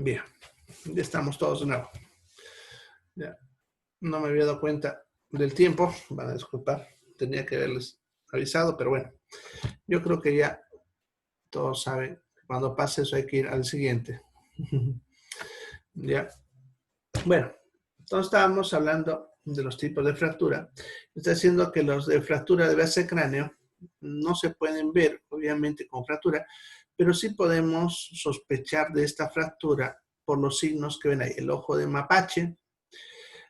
Bien, ya estamos todos de nuevo. Ya. No me había dado cuenta del tiempo, van a disculpar, tenía que haberles avisado, pero bueno, yo creo que ya todos saben que cuando pase eso hay que ir al siguiente. Ya. Bueno, entonces estábamos hablando de los tipos de fractura. Está diciendo que los de fractura de base cráneo no se pueden ver, obviamente, con fractura, pero sí podemos sospechar de esta fractura por los signos que ven ahí. El ojo de mapache,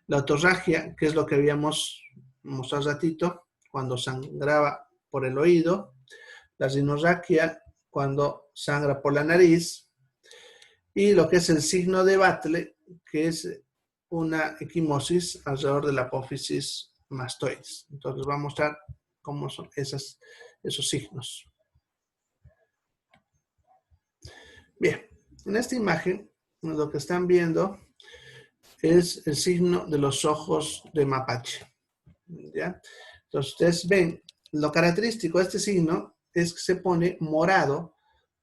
la otorragia, que es lo que habíamos mostrado hace ratito, cuando sangraba por el oído, la rinorraquia, cuando sangra por la nariz, y lo que es el signo de Battle, que es una equimosis alrededor de la apófisis mastoides. Entonces les voy a mostrar cómo son esos signos. Bien, en esta imagen lo que están viendo es el signo de los ojos de mapache. ¿Ya? Entonces ustedes ven, lo característico de este signo es que se pone morado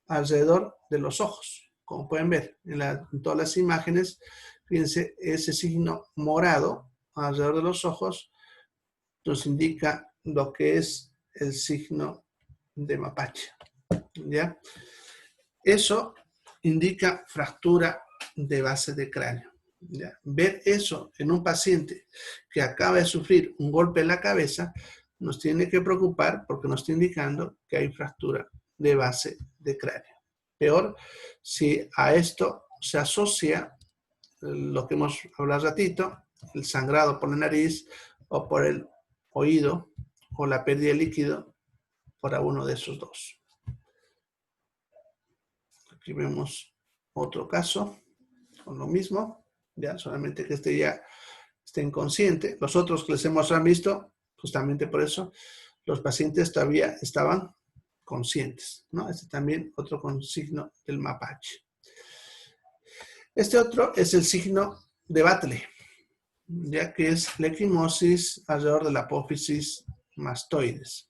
alrededor de los ojos. Como pueden ver en todas las imágenes, fíjense, ese signo morado alrededor de los ojos nos indica lo que es el signo de mapache. ¿Ya? Eso indica fractura de base de cráneo. ¿Ya? Ver eso en un paciente que acaba de sufrir un golpe en la cabeza nos tiene que preocupar porque nos está indicando que hay fractura de base de cráneo. Peor si a esto se asocia lo que hemos hablado hace ratito, el sangrado por la nariz o por el oído o la pérdida de líquido por uno de esos dos. Aquí vemos otro caso con lo mismo, ya solamente que este ya está inconsciente. Los otros que les hemos visto, justamente por eso, los pacientes todavía estaban conscientes, ¿no? Este también otro con signo del mapache. Este otro es el signo de Battle, ya que es la equimosis alrededor de la apófisis mastoides,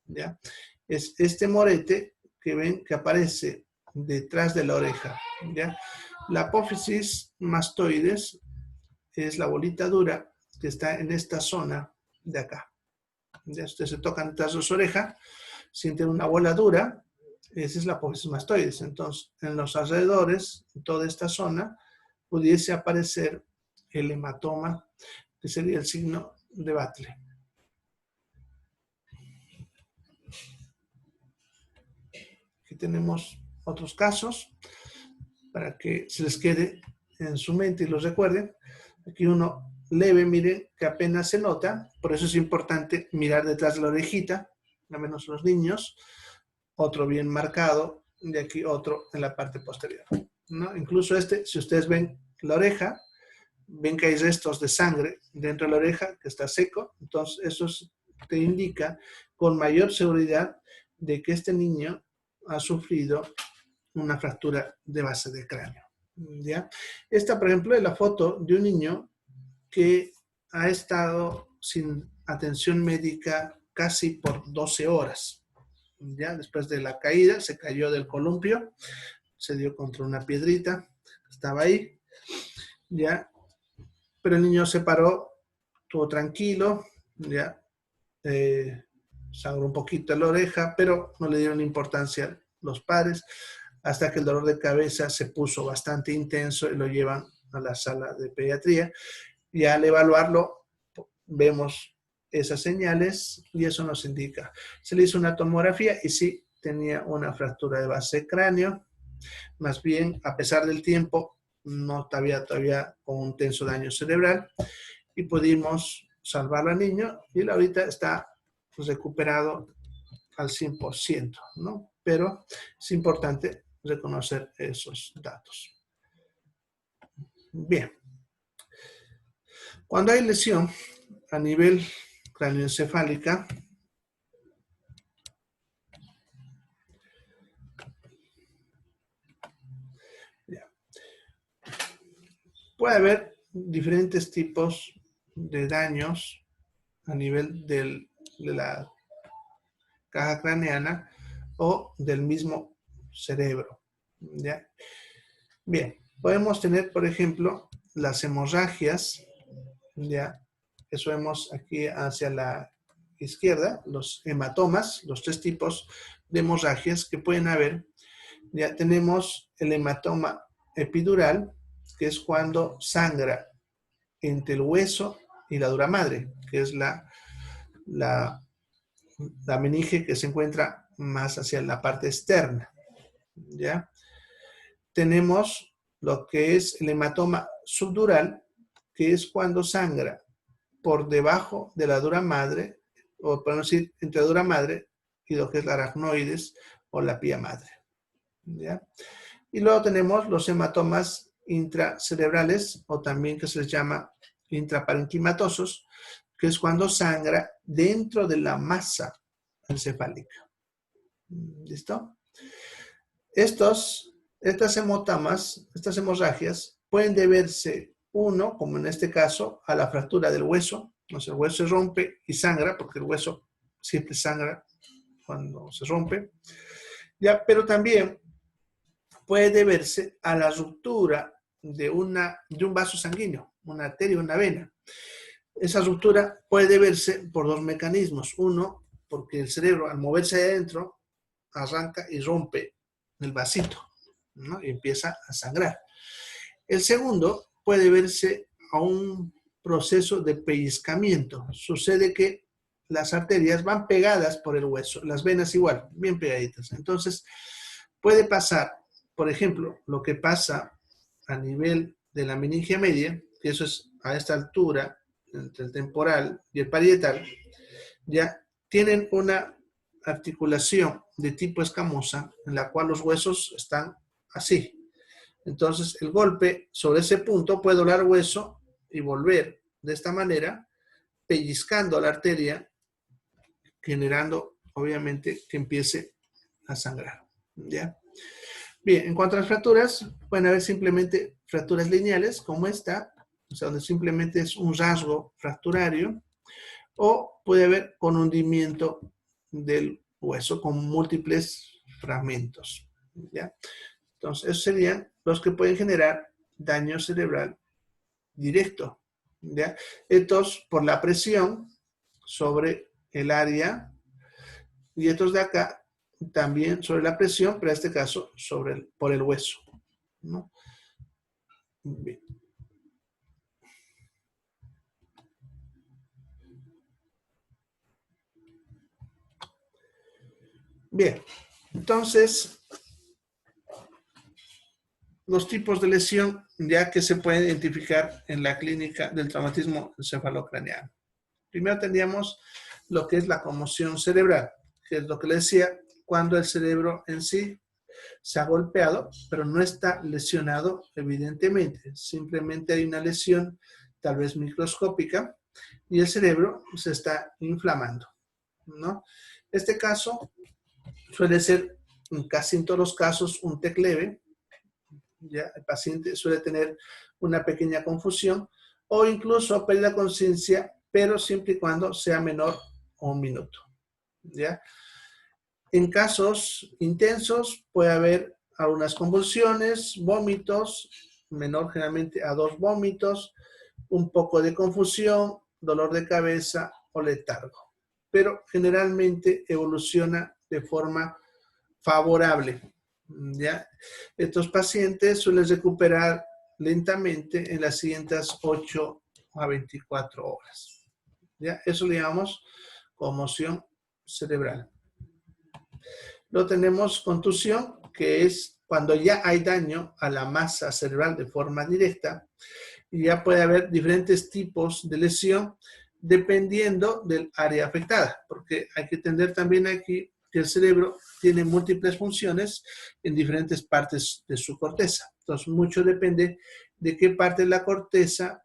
¿ya? Es este morete que ven que aparece detrás de la oreja, ¿ya? La apófisis mastoides es la bolita dura que está en esta zona de acá. Ya ustedes se tocan detrás de su oreja, sienten una bola dura, esa es la apófisis mastoides. Entonces, en los alrededores, en toda esta zona, pudiese aparecer el hematoma, que sería el signo de Battle. Aquí tenemos otros casos para que se les quede en su mente y los recuerden. Aquí uno leve, miren, que apenas se nota, por eso es importante mirar detrás de la orejita, al menos los niños, otro bien marcado, de aquí otro en la parte posterior, ¿no? Incluso este, si ustedes ven la oreja, ven que hay restos de sangre dentro de la oreja, que está seco, entonces eso te indica con mayor seguridad de que este niño ha sufrido una fractura de base de cráneo. ¿Ya? Esta, por ejemplo, es la foto de un niño que ha estado sin atención médica casi por 12 horas. ¿Ya? Después de la caída, se cayó del columpio, se dio contra una piedrita, estaba ahí, ¿ya? Pero el niño se paró, estuvo tranquilo, ¿ya? Sangró un poquito la oreja, pero no le dieron importancia los padres, hasta que el dolor de cabeza se puso bastante intenso y lo llevan a la sala de pediatría. Y al evaluarlo, vemos esas señales y eso nos indica. Se le hizo una tomografía y sí tenía una fractura de base de cráneo, más bien, a pesar del tiempo, no había todavía con un tenso daño cerebral y pudimos salvar al niño y él ahorita está recuperado al 100%, ¿no? Pero es importante reconocer esos datos. Bien. Cuando hay lesión a nivel cráneoencefálica, puede haber diferentes tipos de daños a nivel de la caja craneana o del mismo cerebro. ¿Ya? Bien, Podemos tener, por ejemplo, las hemorragias, ya, eso vemos aquí hacia la izquierda, los hematomas, los 3 tipos de hemorragias que pueden haber. Ya tenemos el hematoma epidural, que es cuando sangra entre el hueso y la dura madre, que es la meninge que se encuentra más hacia la parte externa, ¿ya? Tenemos lo que es el hematoma subdural, que es cuando sangra por debajo de la dura madre, o podemos decir entre la dura madre y lo que es la aracnoides o la pía madre, ¿ya? Y luego tenemos los hematomas intracerebrales, o también que se les llama intraparenquimatosos, que es cuando sangra dentro de la masa encefálica. ¿Listo? Estas hemotomas, estas hemorragias, pueden deberse, uno, como en este caso, a la fractura del hueso. O sea, el hueso se rompe y sangra, porque el hueso siempre sangra cuando se rompe. ¿Ya? Pero también puede deberse a la ruptura de un vaso sanguíneo, una arteria o una vena. Esa ruptura puede deberse por 2 mecanismos. Uno, porque el cerebro al moverse de adentro arranca y rompe el vasito, ¿no? Y empieza a sangrar. El segundo puede deberse a un proceso de pellizcamiento. Sucede que las arterias van pegadas por el hueso, las venas igual, bien pegaditas. Entonces, puede pasar, por ejemplo, lo que pasa a nivel de la meningia media, que eso es a esta altura, entre el temporal y el parietal, ya tienen una articulación de tipo escamosa en la cual los huesos están así. Entonces, el golpe sobre ese punto puede doblar hueso y volver de esta manera, pellizcando la arteria, generando, obviamente, que empiece a sangrar, ¿ya? Bien, en cuanto a las fracturas, pueden haber simplemente fracturas lineales, como esta, o sea, donde simplemente es un rasgo fracturario, o puede haber con hundimiento del hueso con múltiples fragmentos, ¿ya? Entonces, esos serían los que pueden generar daño cerebral directo, ¿ya? Estos por la presión sobre el área, y estos de acá también sobre la presión, pero en este caso por el hueso, ¿no? Bien. Bien, entonces, los tipos de lesión ya que se pueden identificar en la clínica del traumatismo encefalocraneano. Primero tendríamos lo que es la conmoción cerebral, que es lo que le decía, cuando el cerebro en sí se ha golpeado, pero no está lesionado evidentemente, simplemente hay una lesión tal vez microscópica y el cerebro se está inflamando, ¿no? Este caso suele ser casi en todos los casos un TEC leve, ya el paciente suele tener una pequeña confusión o incluso pérdida de conciencia, pero siempre y cuando sea menor a 1 minuto, ¿ya? En casos intensos puede haber algunas convulsiones, vómitos, menor generalmente a 2 vómitos, un poco de confusión, dolor de cabeza o letargo. Pero generalmente evoluciona de forma favorable, ¿ya? Estos pacientes suelen recuperar lentamente en las siguientes 8 a 24 horas, ¿ya? Eso le llamamos conmoción cerebral. Luego tenemos contusión, que es cuando ya hay daño a la masa cerebral de forma directa y ya puede haber diferentes tipos de lesión dependiendo del área afectada, porque hay que entender también aquí que el cerebro tiene múltiples funciones en diferentes partes de su corteza. Entonces, mucho depende de qué parte de la corteza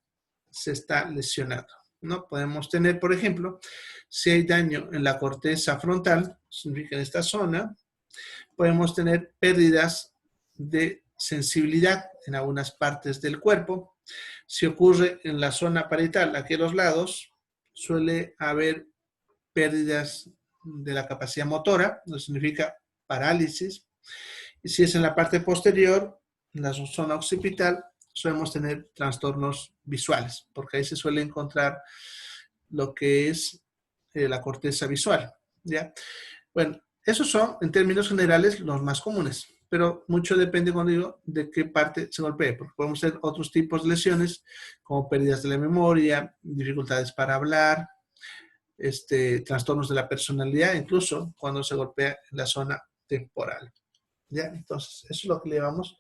se está lesionando, ¿no? Podemos tener, por ejemplo, si hay daño en la corteza frontal, significa en esta zona, podemos tener pérdidas de sensibilidad en algunas partes del cuerpo. Si ocurre en la zona parietal, aquí a los lados, suele haber pérdidas de la capacidad motora, eso significa parálisis. Y si es en la parte posterior, en la zona occipital, solemos tener trastornos visuales, porque ahí se suele encontrar lo que es la corteza visual, ¿ya? Bueno, esos son, en términos generales, los más comunes, pero mucho depende, como digo, de qué parte se golpee, porque podemos tener otros tipos de lesiones, como pérdidas de la memoria, dificultades para hablar, trastornos de la personalidad, incluso cuando se golpea en la zona temporal, ¿ya? Entonces, eso es lo que le llamamos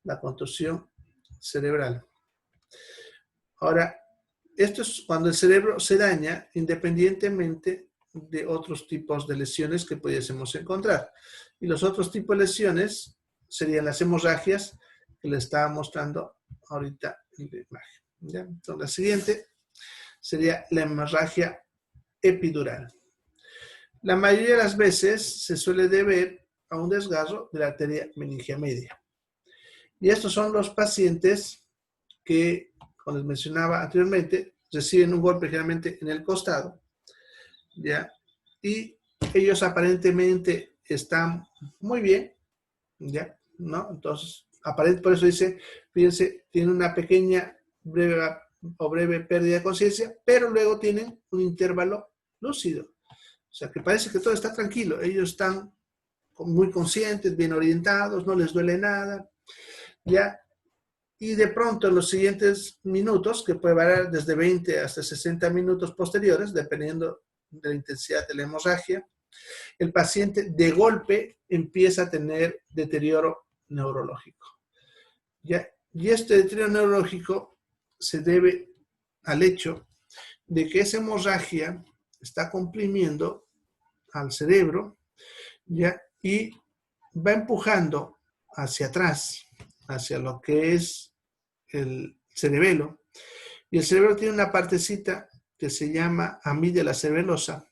la contusión cerebral. Ahora, esto es cuando el cerebro se daña independientemente de otros tipos de lesiones que pudiésemos encontrar. Y los otros tipos de lesiones serían las hemorragias que le estaba mostrando ahorita en la imagen, ¿ya? Entonces, la siguiente sería la hemorragia epidural. La mayoría de las veces se suele deber a un desgarro de la arteria meningia media. Y estos son los pacientes que, como les mencionaba anteriormente, reciben un golpe generalmente en el costado, ¿ya? Y ellos aparentemente están muy bien, ¿ya? ¿No? Entonces, por eso dice, fíjense, tienen una pequeña, breve pérdida de conciencia, pero luego tienen un intervalo lúcido. O sea, que parece que todo está tranquilo. Ellos están muy conscientes, bien orientados, no les duele nada, ¿ya? Y de pronto en los siguientes minutos, que puede variar desde 20 hasta 60 minutos posteriores, dependiendo de la intensidad de la hemorragia, el paciente de golpe empieza a tener deterioro neurológico, ¿ya? Y este deterioro neurológico se debe al hecho de que esa hemorragia está comprimiendo al cerebro, ¿ya? Y va empujando hacia atrás, hacia lo que es el cerebelo. Y el cerebro tiene una partecita que se llama amígdala cerebelosa,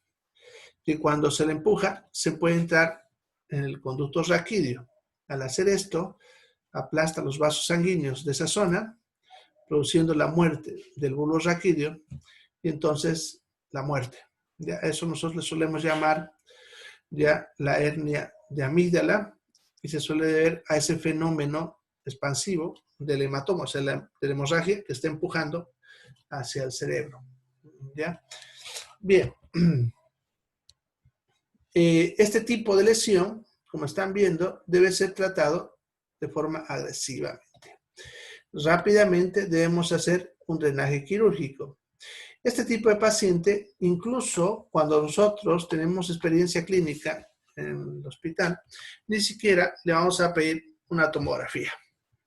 que cuando se le empuja se puede entrar en el conducto raquídeo. Al hacer esto, aplasta los vasos sanguíneos de esa zona, produciendo la muerte del bulbo raquídeo y entonces la muerte. Ya, eso nosotros le solemos llamar ya la hernia de amígdala y se suele ver a ese fenómeno expansivo del hematoma, o sea, de la hemorragia que está empujando hacia el cerebro. ¿Ya? Bien. Este tipo de lesión, como están viendo, debe ser tratado de forma agresivamente. Rápidamente debemos hacer un drenaje quirúrgico. Este tipo de paciente, incluso cuando nosotros tenemos experiencia clínica en el hospital, ni siquiera le vamos a pedir una tomografía.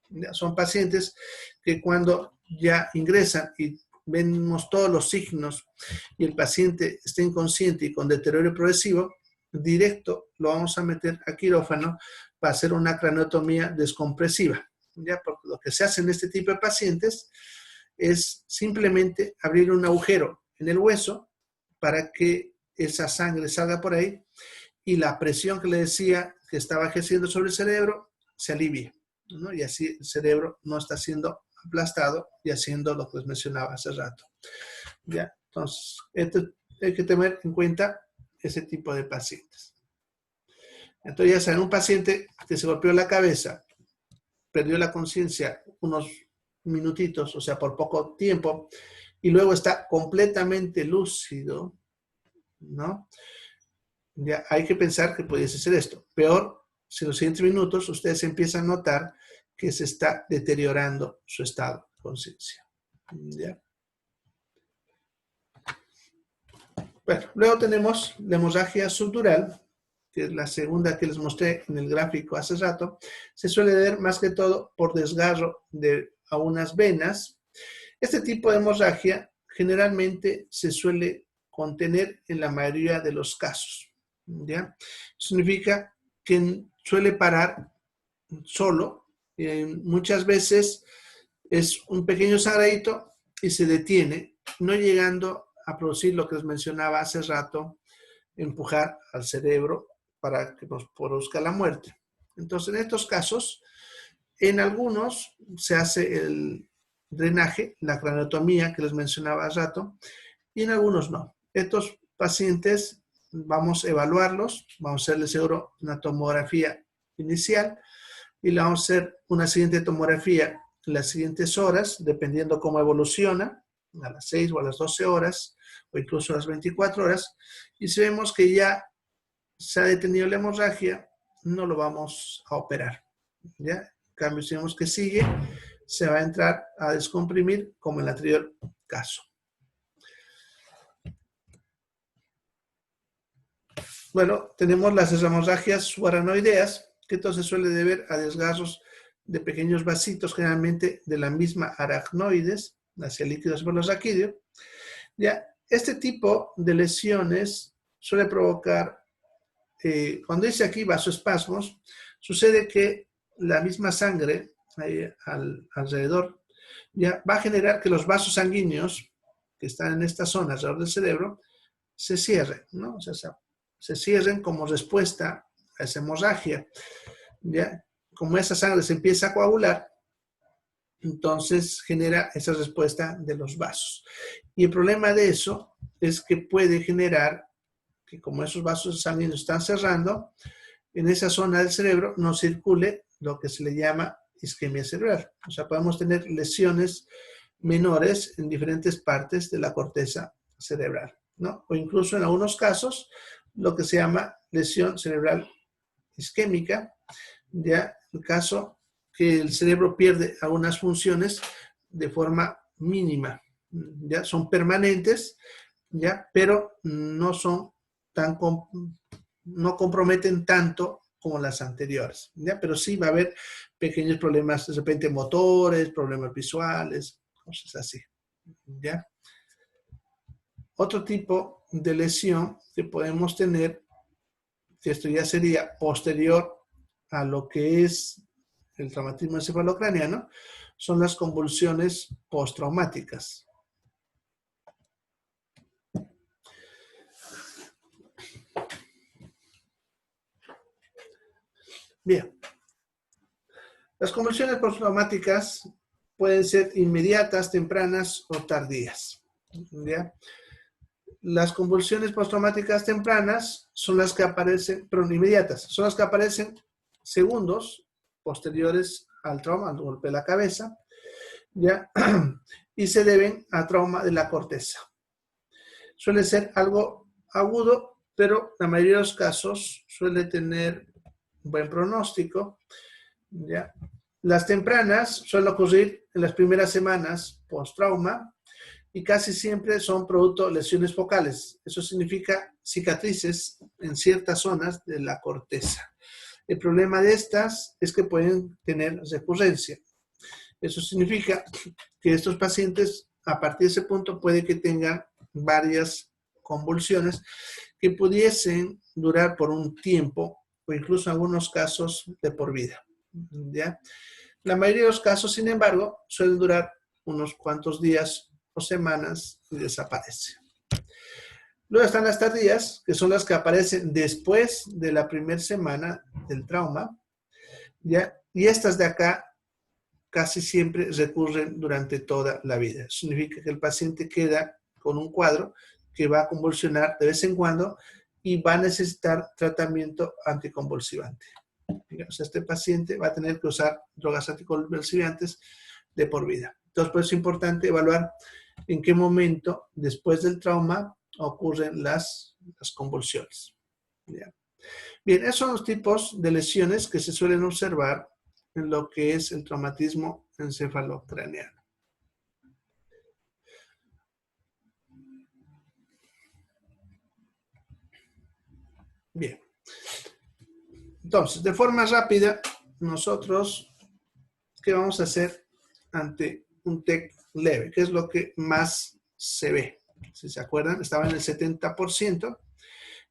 ¿Ya? Son pacientes que cuando ya ingresan y vemos todos los signos y el paciente está inconsciente y con deterioro progresivo, directo lo vamos a meter a quirófano para hacer una craneotomía descompresiva. ¿Ya? Porque lo que se hace en este tipo de pacientes es simplemente abrir un agujero en el hueso para que esa sangre salga por ahí y la presión que le decía que estaba ejerciendo sobre el cerebro se alivie, ¿no? Y así el cerebro no está siendo aplastado y haciendo lo que les mencionaba hace rato. ¿Ya? Entonces, hay que tener en cuenta ese tipo de pacientes. Entonces, ya saben, un paciente que se golpeó la cabeza, perdió la conciencia unos minutitos, o sea, por poco tiempo, y luego está completamente lúcido, ¿no? Ya hay que pensar que pudiese ser esto. Peor, si en los siguientes minutos ustedes empiezan a notar que se está deteriorando su estado de conciencia. ¿Ya? Bueno, luego tenemos la hemorragia subdural, que es la segunda que les mostré en el gráfico hace rato. Se suele ver más que todo por desgarro a unas venas. Este tipo de hemorragia generalmente se suele contener en la mayoría de los casos, ¿ya? Significa que suele parar solo. Muchas veces es un pequeño sangradito y se detiene, no llegando a producir lo que les mencionaba hace rato, empujar al cerebro para que nos produzca la muerte. Entonces, en estos casos, en algunos se hace el drenaje, la craneotomía que les mencionaba hace rato, y en algunos no. Estos pacientes vamos a evaluarlos, vamos a hacerles seguro una tomografía inicial y le vamos a hacer una siguiente tomografía en las siguientes horas, dependiendo cómo evoluciona, a las 6 o a las 12 horas, o incluso a las 24 horas, y si vemos que ya se ha detenido la hemorragia, no lo vamos a operar, ¿ya? En cambio, si vemos que sigue, se va a entrar a descomprimir, como en el anterior caso. Bueno, tenemos las hemorragias subaracnoideas, que entonces suele deber a desgarros de pequeños vasitos, generalmente de la misma aracnoides, hacia el líquido cefalorraquídeo. Ya, este tipo de lesiones suele provocar, cuando dice aquí vasoespasmos, sucede que la misma sangre alrededor ya va a generar que los vasos sanguíneos que están en esta zona alrededor del cerebro se cierren, ¿no? O sea, se cierren como respuesta a esa hemorragia. ¿Ya? Como esa sangre se empieza a coagular, entonces genera esa respuesta de los vasos. Y el problema de eso es que puede generar que, como esos vasos sanguíneos están cerrando, en esa zona del cerebro no circule lo que se le llama isquemia cerebral. O sea, podemos tener lesiones menores en diferentes partes de la corteza cerebral, ¿no? O incluso en algunos casos, lo que se llama lesión cerebral isquémica, ya el caso que el cerebro pierde algunas funciones de forma mínima, ya son permanentes, ya, pero no son no comprometen tanto como las anteriores, ya, pero sí va a haber pequeños problemas de repente motores, problemas visuales, cosas así, ya. Otro tipo de lesión que podemos tener, que esto ya sería posterior a lo que es el traumatismo encefalocraniano, son las convulsiones postraumáticas. Bien, las convulsiones postraumáticas pueden ser inmediatas, tempranas o tardías. ¿Ya? Las convulsiones postraumáticas tempranas son las que aparecen, pero inmediatas, son las que aparecen segundos posteriores al trauma, al golpe de la cabeza, ¿ya? Y se deben a trauma de la corteza. Suele ser algo agudo, pero la mayoría de los casos suele tener un buen pronóstico, ¿ya? Las tempranas suelen ocurrir en las primeras semanas post-trauma y casi siempre son producto de lesiones focales. Eso significa cicatrices en ciertas zonas de la corteza. El problema de estas es que pueden tener recurrencia. Eso significa que estos pacientes, a partir de ese punto, puede que tengan varias convulsiones que pudiesen durar por un tiempo o incluso en algunos casos de por vida, ¿ya? La mayoría de los casos, sin embargo, suelen durar unos cuantos días o semanas y desaparece. Luego están las tardías, que son las que aparecen después de la primera semana del trauma, ¿ya? Y estas de acá casi siempre recurren durante toda la vida. Eso significa que el paciente queda con un cuadro que va a convulsionar de vez en cuando y va a necesitar tratamiento anticonvulsivante. O sea, este paciente va a tener que usar drogas anticonvulsivantes de por vida. Entonces, pues es importante evaluar en qué momento después del trauma ocurren las convulsiones. ¿Ya? Bien, esos son los tipos de lesiones que se suelen observar en lo que es el traumatismo encefalocraneano. Bien. Entonces, de forma rápida, nosotros, ¿qué vamos a hacer ante un TEC leve? ¿Qué es lo que más se ve? Si se acuerdan, estaba en el 70%.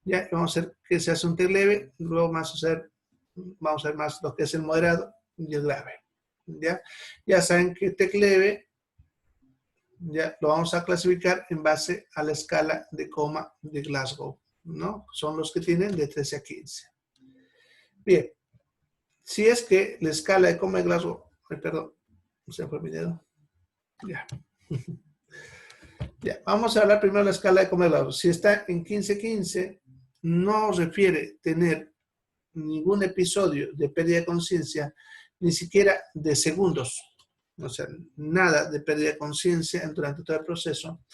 Ya, vamos a ver que se hace un TEC leve, luego vamos a ver más lo que es el moderado y el grave. Ya saben que TEC leve ya lo vamos a clasificar en base a la escala de coma de Glasgow, ¿no? Son los que tienen de 13 a 15. Bien, si es que la escala de coma de Glasgow, perdón, se fue mi dedo. Ya. Ya, vamos a hablar primero de la escala de coma de Glasgow. Si está en 15-15, no refiere tener ningún episodio de pérdida de conciencia ni siquiera de segundos. O sea, nada de pérdida de conciencia durante todo el proceso.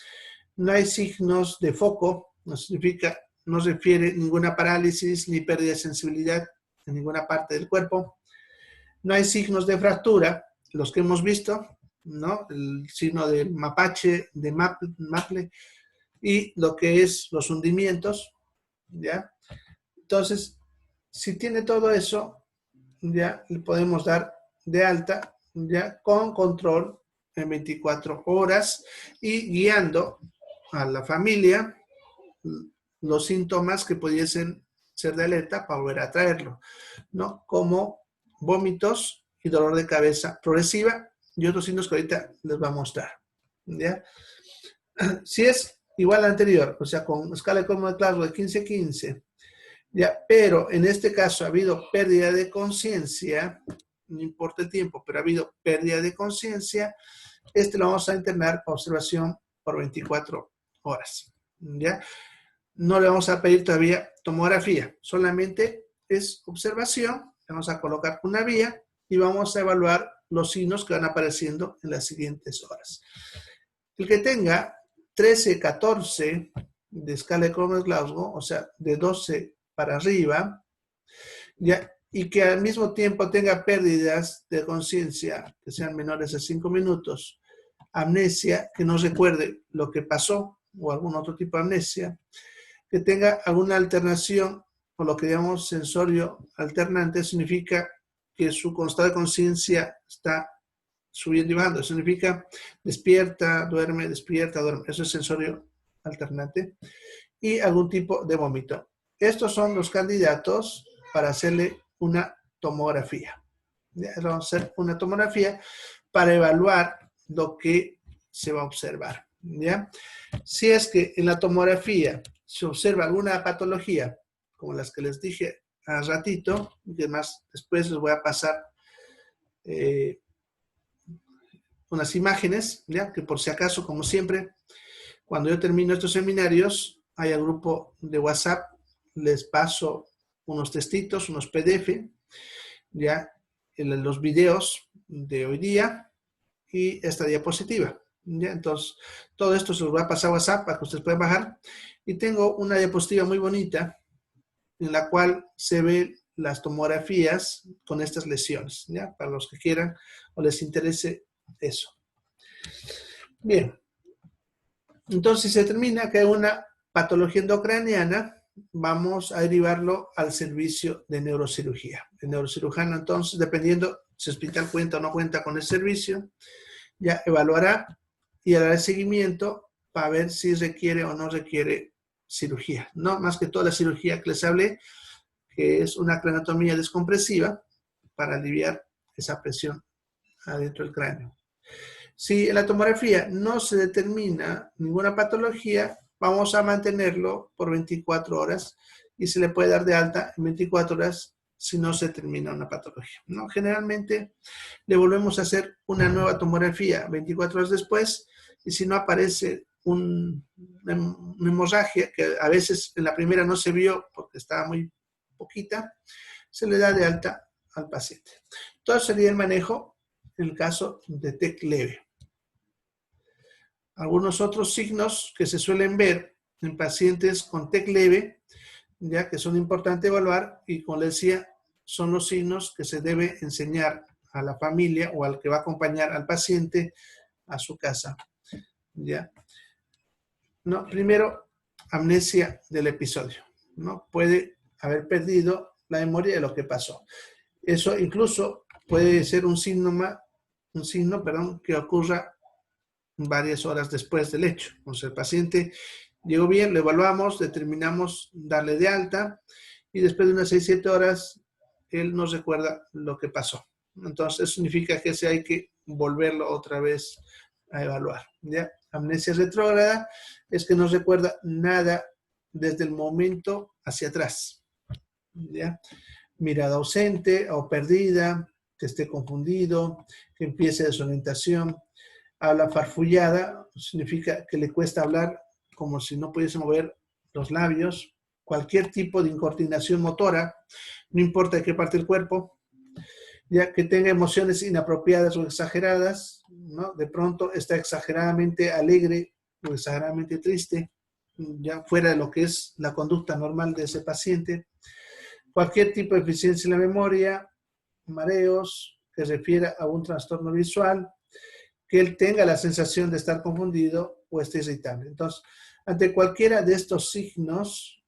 No hay signos de foco, no significa, no refiere ninguna parálisis ni pérdida de sensibilidad en ninguna parte del cuerpo. No hay signos de fractura, los que hemos visto, ¿no? El signo de mapache, de maple, y lo que es los hundimientos, ¿ya? Entonces, si tiene todo eso, ya le podemos dar de alta, ya con control en 24 horas y guiando a la familia los síntomas que pudiesen ser de alerta para volver a traerlo, ¿no? Como vómitos y dolor de cabeza progresiva y otros signos que ahorita les va a mostrar, ¿ya? Si es igual al anterior, o sea, con escala de Coleman Glasgow de 15-15, ya, pero en este caso ha habido pérdida de conciencia, no importa el tiempo, pero ha habido pérdida de conciencia, lo vamos a internar para observación por 24 horas, ¿ya? No le vamos a pedir todavía tomografía, solamente es observación, le vamos a colocar una vía y vamos a evaluar los signos que van apareciendo en las siguientes horas. El que tenga 13, 14 de escala de Coleman-Glasgow, o sea, de 12 para arriba, ¿ya? Y que al mismo tiempo tenga pérdidas de conciencia que sean menores a 5 minutos, amnesia, que no recuerde lo que pasó o algún otro tipo de amnesia, que tenga alguna alternación o lo que llamamos sensorio alternante, significa que su estado de conciencia está subiendo y bajando. Significa despierta, duerme, despierta, duerme. Eso es sensorio alternante. Y algún tipo de vómito. Estos son los candidatos para hacerle una tomografía. ¿Ya? Vamos a hacer una tomografía para evaluar lo que se va a observar, ¿ya? Si es que en la tomografía se observa alguna patología, como las que les dije hace ratito, y además después les voy a pasar unas imágenes, ¿ya? Que por si acaso, como siempre, cuando yo termino estos seminarios, hay al grupo de WhatsApp, les paso unos textitos, unos PDF, ya, los videos de hoy día y esta diapositiva. ¿Ya? Entonces, todo esto se los voy a pasar a WhatsApp para que ustedes puedan bajar. Y tengo una diapositiva muy bonita en la cual se ven las tomografías con estas lesiones, ¿ya? Para los que quieran o les interese eso. Bien. Entonces, si se determina que hay una patología endocraniana, vamos a derivarlo al servicio de neurocirugía. El neurocirujano, entonces, dependiendo si el hospital cuenta o no cuenta con el servicio, ya evaluará y hará el seguimiento para ver si requiere o no requiere cirugía. No más que toda la cirugía que les hablé, que es una craneotomía descompresiva para aliviar esa presión adentro del cráneo. Si en la tomografía no se determina ninguna patología, vamos a mantenerlo por 24 horas y se le puede dar de alta en 24 horas si no se determina una patología, ¿no? Generalmente le volvemos a hacer una nueva tomografía 24 horas después y si no aparece una hemorragia, que a veces en la primera no se vio porque estaba muy poquita, se le da de alta al paciente. Todo sería el manejo en el caso de TEC leve. Algunos otros signos que se suelen ver en pacientes con TEC leve, ya que son importantes evaluar, y como les decía, son los signos que se debe enseñar a la familia o al que va a acompañar al paciente a su casa, ¿ya? No, primero, amnesia del episodio, ¿no? Puede haber perdido la memoria de lo que pasó. Eso incluso puede ser un signo, que ocurra varias horas después del hecho. Entonces, el paciente llegó bien, lo evaluamos, determinamos darle de alta y después de unas 6-7 horas él nos recuerda lo que pasó. Entonces, eso significa que ese hay que volverlo otra vez a evaluar, ¿ya? Amnesia retrógrada es que no recuerda nada desde el momento hacia atrás, ¿ya? Mirada ausente o perdida, que esté confundido, que empiece desorientación. Habla farfullada, significa que le cuesta hablar como si no pudiese mover los labios. Cualquier tipo de incoordinación motora, no importa de qué parte del cuerpo. ya que tenga emociones inapropiadas o exageradas, ¿no? De pronto está exageradamente alegre o exageradamente triste, ya fuera de lo que es la conducta normal de ese paciente. Cualquier tipo de deficiencia en la memoria, mareos, que refiera a un trastorno visual, que él tenga la sensación de estar confundido o esté irritable. Entonces, ante cualquiera de estos signos,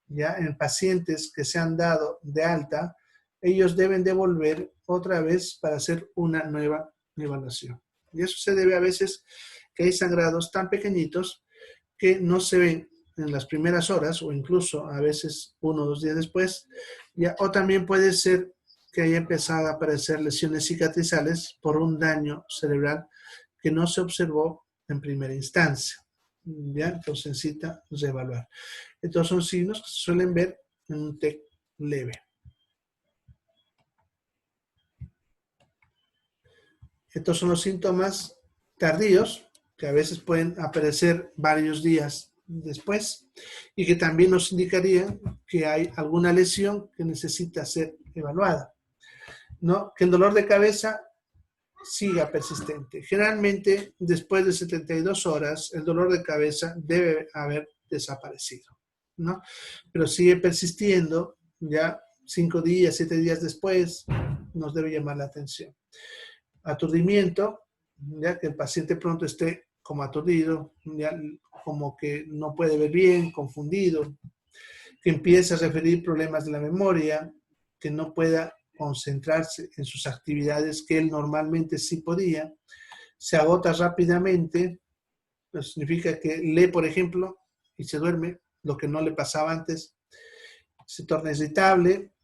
ya en pacientes que se han dado de alta, ellos deben devolver otra vez para hacer una nueva evaluación. Y eso se debe a veces que hay sangrados tan pequeñitos que no se ven en las primeras horas o incluso a veces 1 o 2 días después, ya, o también puede ser que haya empezado a aparecer lesiones cicatrizales por un daño cerebral que no se observó en primera instancia. ¿Ya? Entonces necesita reevaluar. Estos son signos que se suelen ver en un TEC leve. Estos son los síntomas tardíos, que a veces pueden aparecer varios días después y que también nos indicarían que hay alguna lesión que necesita ser evaluada, ¿no? Que el dolor de cabeza siga persistente. Generalmente, después de 72 horas, el dolor de cabeza debe haber desaparecido, ¿no? Pero sigue persistiendo, ya 5 días, 7 días después, nos debe llamar la atención. Aturdimiento, ya que el paciente pronto esté como aturdido, ya como que no puede ver bien, confundido, que empiece a referir problemas de la memoria, que no pueda concentrarse en sus actividades que él normalmente sí podía, se agota rápidamente, eso significa que lee, por ejemplo, y se duerme, lo que no le pasaba antes, se torna irritable,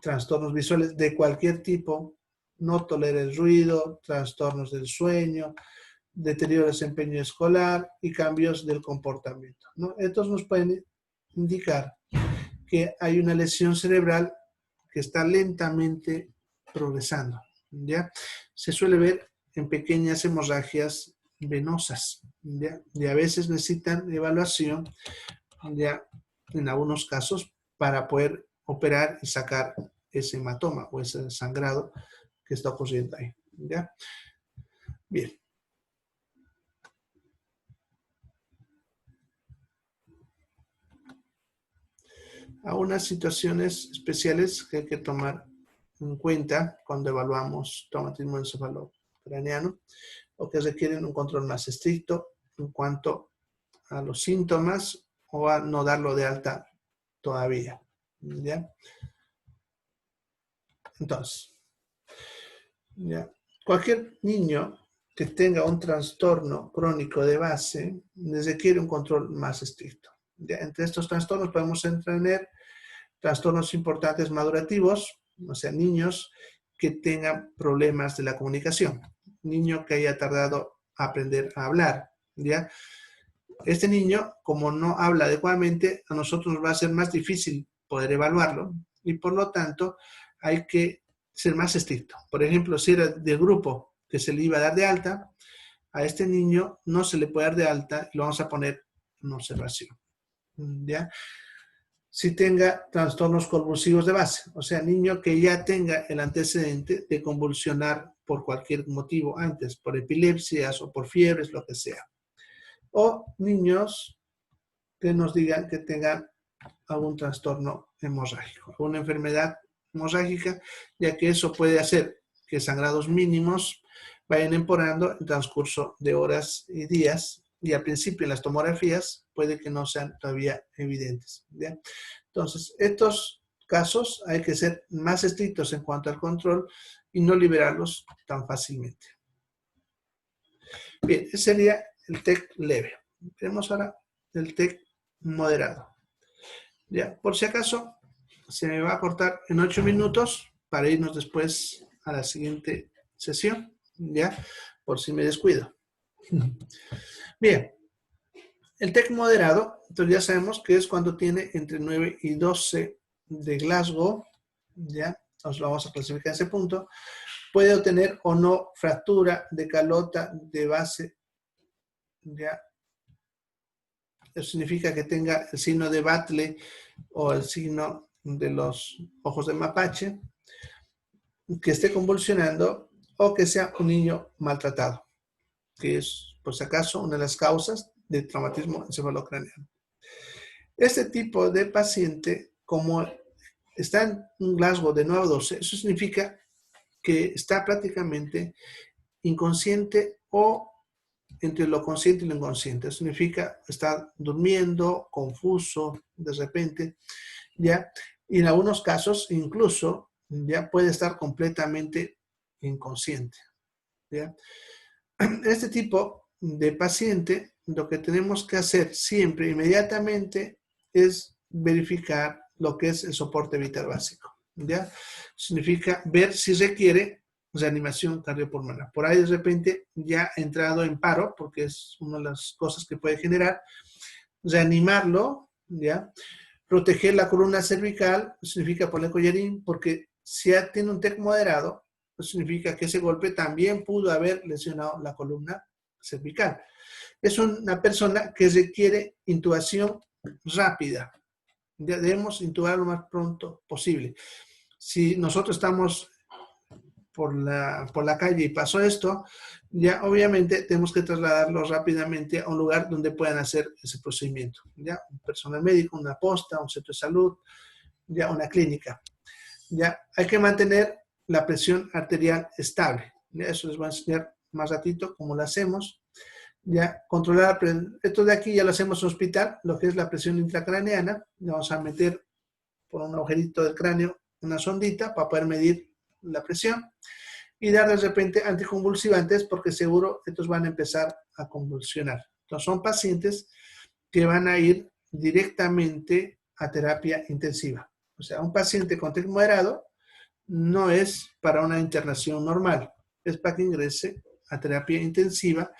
trastornos visuales de cualquier tipo, no tolera el ruido, trastornos del sueño, deterioro del desempeño escolar y cambios del comportamiento, ¿no? Estos nos pueden indicar que hay una lesión cerebral que está lentamente progresando, ¿ya? Se suele ver en pequeñas hemorragias venosas, ¿ya? Y a veces necesitan evaluación, ya en algunos casos, para poder operar y sacar ese hematoma o ese sangrado que está ocurriendo ahí, ¿ya? Bien. Algunas situaciones especiales que hay que tomar en cuenta cuando evaluamos traumatismo encefalocraneano o que requieren un control más estricto en cuanto a los síntomas o a no darlo de alta todavía, ¿ya? Entonces, ¿ya? Cualquier niño que tenga un trastorno crónico de base requiere un control más estricto, ¿ya? Entre estos trastornos podemos tener trastornos importantes madurativos, o sea, niños que tengan problemas de la comunicación, niño que haya tardado a aprender a hablar, ¿ya? Este niño, como no habla adecuadamente, a nosotros nos va a ser más difícil poder evaluarlo y por lo tanto hay que ser más estricto. Por ejemplo, si era del grupo que se le iba a dar de alta, a este niño no se le puede dar de alta y lo vamos a poner en observación, ¿ya? Si tenga trastornos convulsivos de base, o sea, niño que ya tenga el antecedente de convulsionar por cualquier motivo antes, por epilepsias o por fiebres, lo que sea. O niños que nos digan que tengan algún trastorno hemorrágico, alguna enfermedad hemorrágica, ya que eso puede hacer que sangrados mínimos vayan empeorando en transcurso de horas y días, y al principio en las tomografías puede que no sean todavía evidentes, ¿ya? Entonces, estos casos hay que ser más estrictos en cuanto al control y no liberarlos tan fácilmente. Bien, ese sería el TEC leve. Veremos ahora el TEC moderado. Ya, por si acaso, se me va a cortar en 8 minutos para irnos después a la siguiente sesión, ya, por si me descuido. Bien, el TEC moderado, entonces ya sabemos que es cuando tiene entre 9 y 12 de Glasgow, ya, nos vamos a clasificar en ese punto. Puede obtener o no fractura de calota de base, ya. Eso significa que tenga el signo de Batley o el signo de los ojos de mapache. que esté convulsionando o que sea un niño maltratado, que es, por si acaso, una de las causas de traumatismo encefalocraneano. Este tipo de paciente, como está en un Glasgow de 9 a 12, eso significa que está prácticamente inconsciente o entre lo consciente y lo inconsciente. Eso significa estar durmiendo, confuso, de repente, ¿ya? Y en algunos casos, incluso, ya puede estar completamente inconsciente, ¿ya? Este tipo de paciente, lo que tenemos que hacer siempre, inmediatamente, es verificar lo que es el soporte vital básico, ¿ya? Significa ver si requiere reanimación cardiopulmonar. Por ahí de repente ya ha entrado en paro, porque es una de las cosas que puede generar, reanimarlo, ¿ya? Proteger la columna cervical, significa poner collarín, porque si ya tiene un TEC moderado, pues significa que ese golpe también pudo haber lesionado la columna cervical. Es una persona que requiere intubación rápida. Debemos intubar lo más pronto posible. Si nosotros estamos por la calle y pasó esto, ya obviamente tenemos que trasladarlo rápidamente a un lugar donde puedan hacer ese procedimiento. Ya un personal médico, una posta, un centro de salud, ya una clínica. Ya hay que mantener la presión arterial estable. ¿Ya? Eso les voy a enseñar más ratito cómo lo hacemos. Ya controlar, esto de aquí ya lo hacemos en hospital, lo que es la presión intracraneana. Vamos a meter por un agujerito del cráneo una sondita para poder medir la presión y dar de repente anticonvulsivantes porque seguro estos van a empezar a convulsionar. Entonces son pacientes que van a ir directamente a terapia intensiva. O sea, un paciente con TEC moderado no es para una internación normal, es para que ingrese a terapia intensiva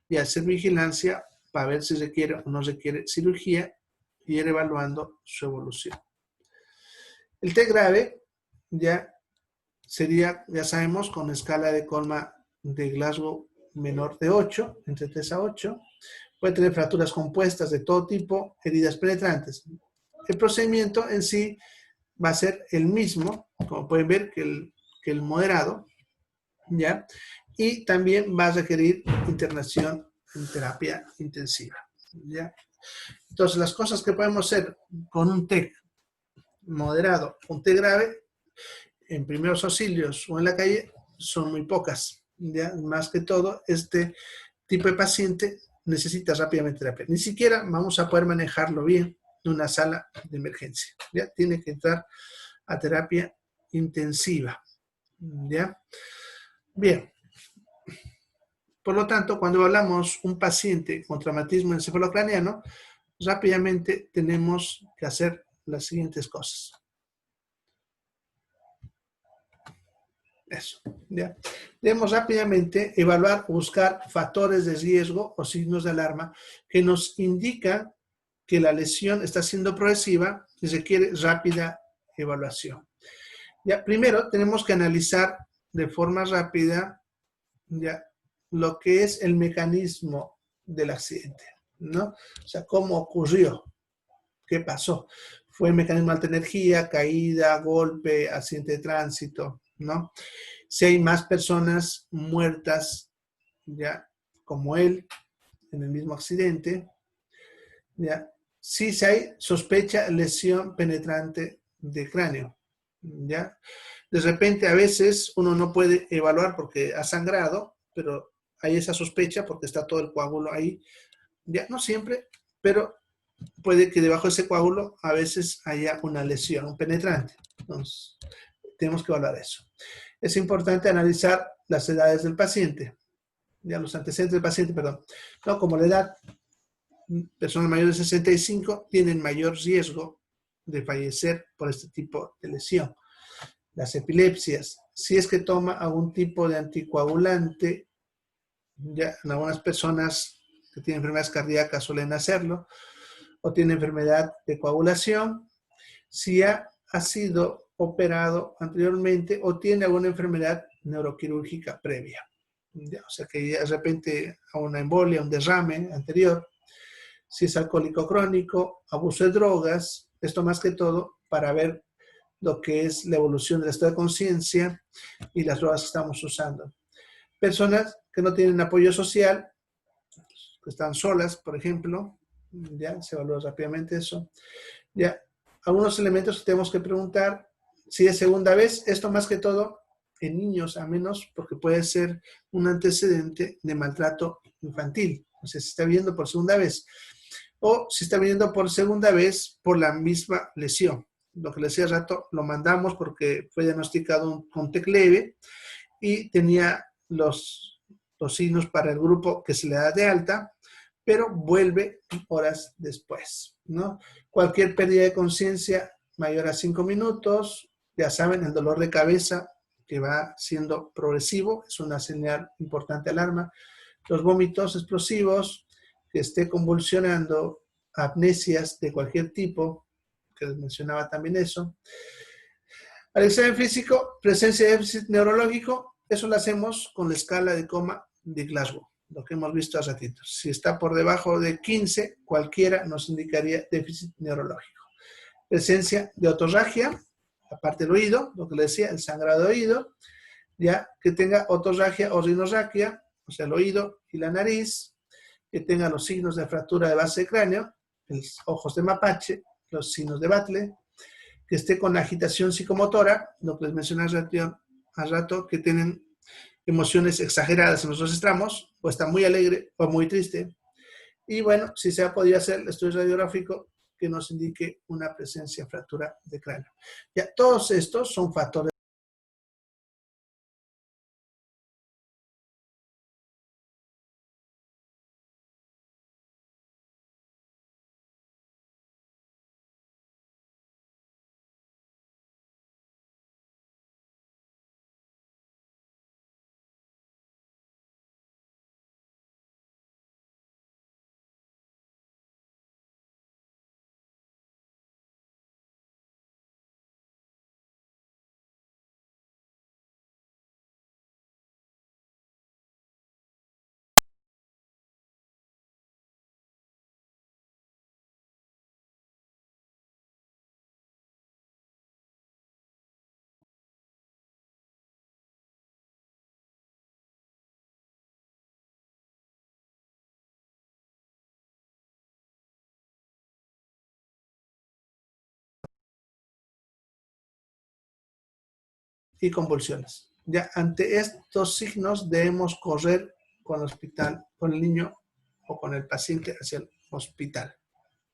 y hacer vigilancia para ver si requiere o no requiere cirugía y ir evaluando su evolución. El TEC grave ya sería, ya sabemos, con escala de Colma de Glasgow menor de 8, entre 3 a 8. Puede tener fracturas compuestas de todo tipo, heridas penetrantes. El procedimiento en sí va a ser el mismo, como pueden ver, que el moderado, ¿ya? Y también va a requerir internación en terapia intensiva, ¿ya? Entonces, las cosas que podemos hacer con un TEC moderado, un TEC grave, en primeros auxilios o en la calle, son muy pocas, ¿ya? Más que todo, este tipo de paciente necesita rápidamente terapia. Ni siquiera vamos a poder manejarlo bien en una sala de emergencia, ¿ya? Tiene que entrar a terapia intensiva, ¿ya? Bien. Por lo tanto, cuando hablamos un paciente con traumatismo encefalocraneano, rápidamente tenemos que hacer las siguientes cosas. Eso, ¿ya? Debemos rápidamente evaluar o buscar factores de riesgo o signos de alarma que nos indican que la lesión está siendo progresiva y requiere rápida evaluación. Ya, primero tenemos que analizar de forma rápida, ya, lo que es el mecanismo del accidente, ¿no? O sea, cómo ocurrió, qué pasó. ¿Fue mecanismo de alta energía, caída, golpe, accidente de tránsito, ¿no? Si hay más personas muertas, ya, como él, en el mismo accidente, ya. Si hay sospecha lesión penetrante de cráneo, ya. De repente, a veces, uno no puede evaluar porque ha sangrado, pero hay esa sospecha porque está todo el coágulo ahí. Ya, no siempre, pero puede que debajo de ese coágulo a veces haya una lesión, un penetrante. Entonces, tenemos que evaluar eso. Es importante analizar las edades del paciente, ya los antecedentes del paciente, perdón. No, como la edad, personas mayores de 65 tienen mayor riesgo de fallecer por este tipo de lesión. Las epilepsias, si es que toma algún tipo de anticoagulante, ya en algunas personas que tienen enfermedades cardíacas suelen hacerlo, o tiene enfermedad de coagulación, si ha sido operado anteriormente o tiene alguna enfermedad neuroquirúrgica previa. Ya, o sea que de repente a una embolia, un derrame anterior, si es alcohólico crónico, abuso de drogas, esto más que todo para ver lo que es la evolución del estado de conciencia y las drogas que estamos usando. Personas que no tienen apoyo social, que están solas, por ejemplo, ya se evalúa rápidamente eso. Ya, algunos elementos que tenemos que preguntar, si es segunda vez, esto más que todo en niños, a menos porque puede ser un antecedente de maltrato infantil. O sea, si está viendo por segunda vez, o si está viniendo por segunda vez por la misma lesión. Lo que le decía hace rato, lo mandamos porque fue diagnosticado con TEC leve y tenía los signos para el grupo que se le da de alta, pero vuelve horas después, ¿no? Cualquier pérdida de conciencia mayor a 5 minutos, ya saben, el dolor de cabeza que va siendo progresivo, es una señal importante alarma. Los vómitos explosivos, que esté convulsionando, amnesias de cualquier tipo, que les mencionaba también eso. Al examen físico, presencia de déficit neurológico, eso lo hacemos con la escala de coma de Glasgow, lo que hemos visto hace ratito. Si está por debajo de 15, cualquiera nos indicaría déficit neurológico. Presencia de otorragia, aparte del oído, lo que le decía, el sangrado de oído, ya que tenga otorragia o rinorragia, o sea, el oído y la nariz, que tenga los signos de fractura de base de cráneo, los ojos de mapache, los signos de Batle, que esté con agitación psicomotora, lo que les mencioné hace rato, que tienen emociones exageradas en los dos extremos, o está muy alegre o muy triste. Y bueno, si se ha podido hacer el estudio radiográfico que nos indique una presencia de fractura de cráneo. Ya, todos estos son factores y convulsiones. Ya ante estos signos debemos correr con el hospital, con el niño o con el paciente hacia el hospital.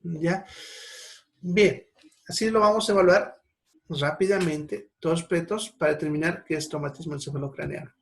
¿Ya? Bien, así lo vamos a evaluar rápidamente, todos pretos, para determinar qué es traumatismo encefalocraneano.